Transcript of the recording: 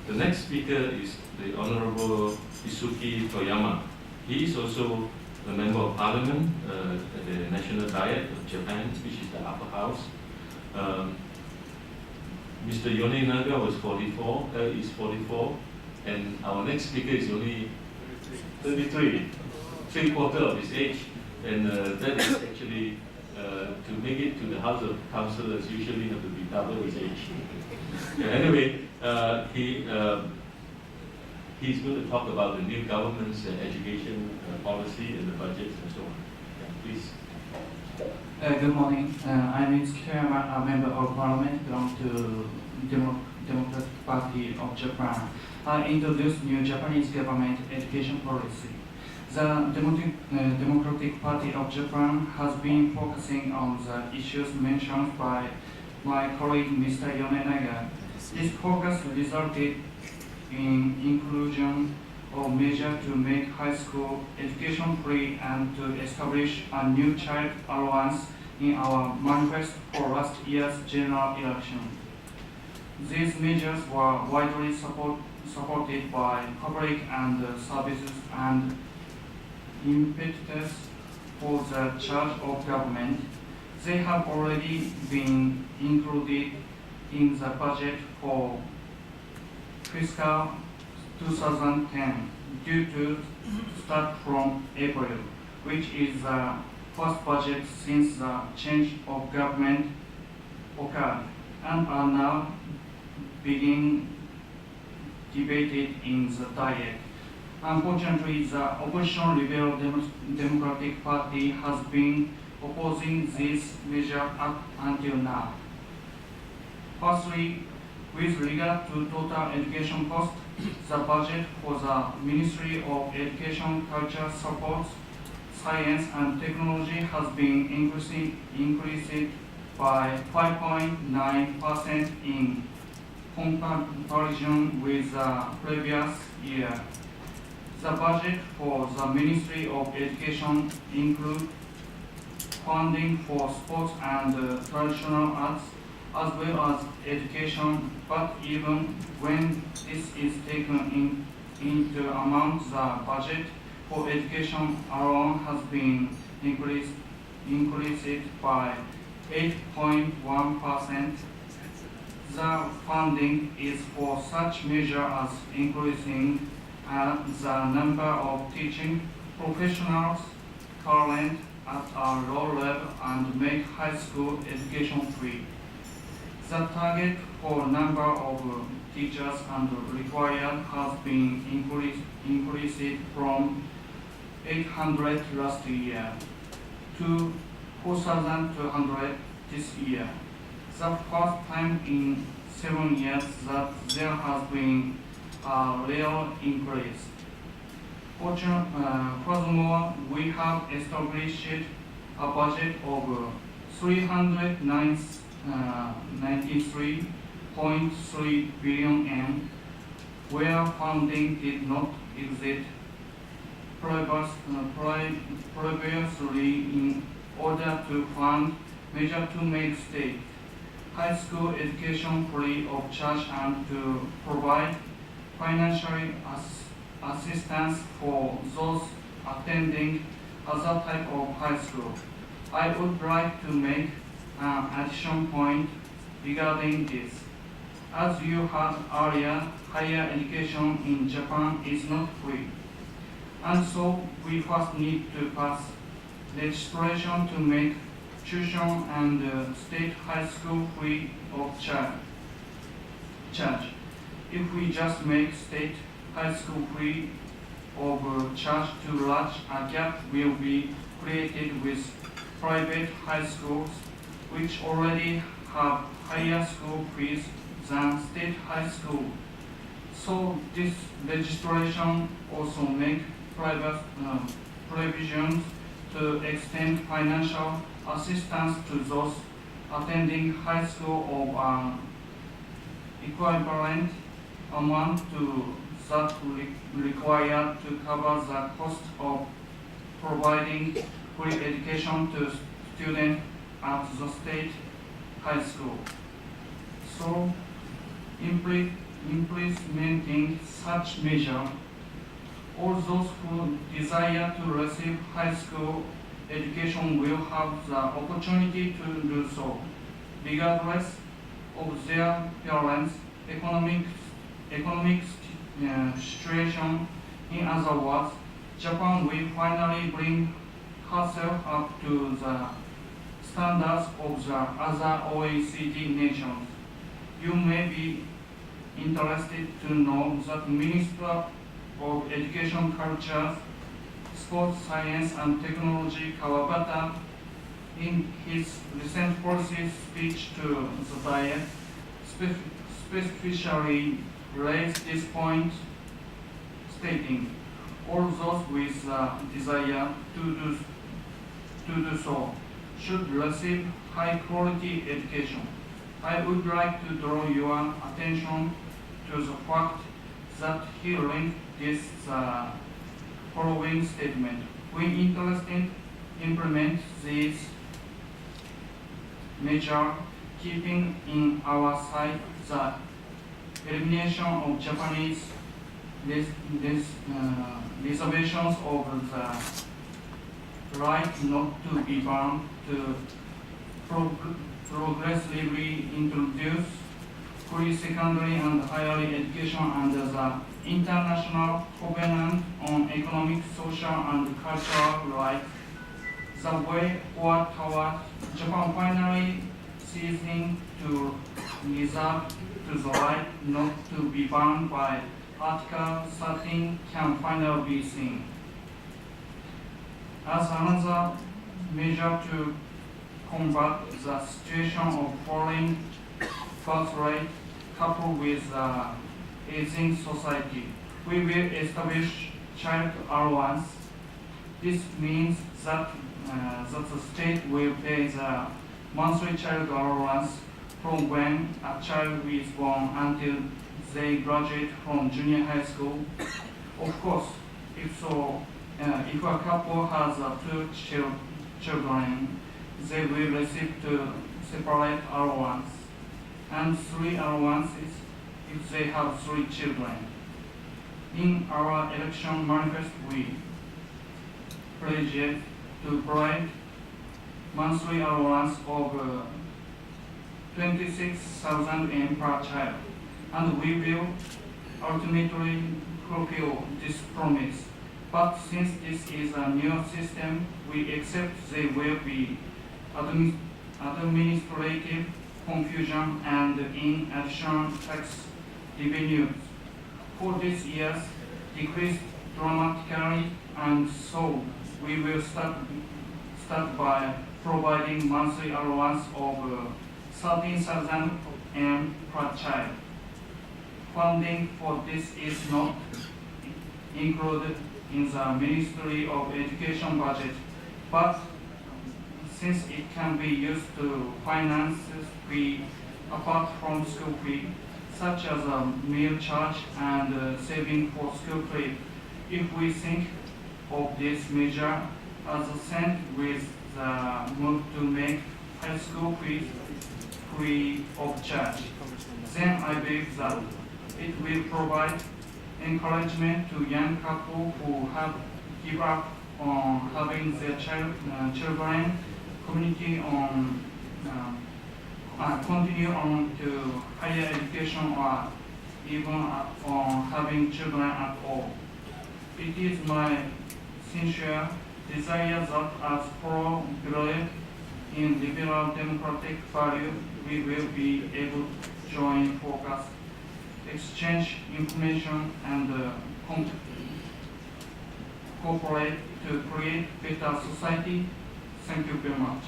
The next speaker is the Honorable Itsuki Toyama. He is also a member of parliament at the National Diet of Japan, which is the upper house. Mr. Yone Naga is 44, and our next speaker is only 33, three-quarters of his age, and that is actually, to make it to the House of Councillors, usually have to be double his age. Anyway, he's going to talk about the new government's education policy and the budget and so on. Yeah, please. Good morning. I'm Itsuki, a member of parliament belonging to Democratic Party of Japan. I introduced new Japanese government education policy. The Democratic Party of Japan has been focusing on the issues mentioned by my colleague Mr. Yonenaga. This focus resulted in inclusion of measures to make high school education free and to establish a new child allowance in our manifesto for last year's general election. These measures were widely supported by public and services and impetus for the charge of government. They have already been included in the budget for fiscal 2010 due to start from April, which is the first budget since the change of government occurred, and are now being debated in the Diet. Unfortunately, the opposition Liberal Democratic Party has been opposing this measure up until now. Firstly, with regard to total education cost, the budget for the Ministry of Education, Culture, Sports, Science and Technology has been increased by 5.9% in comparison with the previous year. The budget for the Ministry of Education includes funding for sports and traditional arts, as well as education, but even when this is taken into account, the budget for education alone has been increased by 8.1%. The funding is for such measures as increasing the number of teaching professionals current at a low level and make high school education free. The target for number of teachers and required has been increased from 800 last year to 4,200 this year. The first time in 7 years that there has been a real increase. Furthermore, we have established a budget of 393.3 billion yen, where funding did not exist previously in order to fund measures to make state high school education free of charge and to provide financial assistance for those attending other type of high school. I would like to make an additional point regarding this. As you heard earlier, higher education in Japan is not free. And so we first need to pass legislation to make tuition and state high school free of charge. If we just make state high school free of charge, too large a gap will be created with private high schools, which already have higher school fees than state high school. So this legislation also makes private provisions to extend financial assistance to those attending high school of equivalent amount to that required to cover the cost of providing free education to students at the state high school. So implementing such measure, all those who desire to receive high school education will have the opportunity to do so, regardless of their parents' economic situation. In other words, Japan will finally bring herself up to the standards of the other OECD nations. You may be interested to know that Minister of Education, Culture, Sports, Science and Technology Kawabata, in his recent policy speech to the Diet, specifically raised this point, stating, all those with desire to do so should receive high-quality education. I would like to draw your attention to the fact that he linked this following statement. We interested implement these measures, keeping in our sight the elimination of Japanese reservations of the right not to be bound to progressively introduce pre-secondary and higher education under the International Covenant on Economic, Social and Cultural Rights. The way forward toward Japan finally ceasing to reserve to the right not to be bound by Article 13 can finally be seen. As another measure to combat the situation of falling birth rate coupled with aging society, we will establish child allowance. This means that the state will pay the monthly child allowance from when a child is born until they graduate from junior high school. Of course, if a couple has two children, they will receive two separate allowance and 3 allowances if they have 3 children. In our election manifest, we pledged to provide monthly allowance of 26,000 yen per child, and we will ultimately fulfill this promise. But since this is a new system, we accept there will be administrative confusion and in addition tax revenues for this year's decreased dramatically, and so we will start by providing monthly allowance of 13,000 yen per child. Funding for this is not included in the Ministry of Education budget, but since it can be used to finance fee apart from school fee, such as a meal charge and saving for school trip, if we think of this measure as a cent with the move to make high school fees free of charge, then I believe that it will provide encouragement to young couples who have given up on having their children continue on to higher education or even on having children at all. It is my sincere desire that as pro-believe in liberal democratic value, we will be able to join focus, exchange information, and cooperate to create better society. Thank you very much.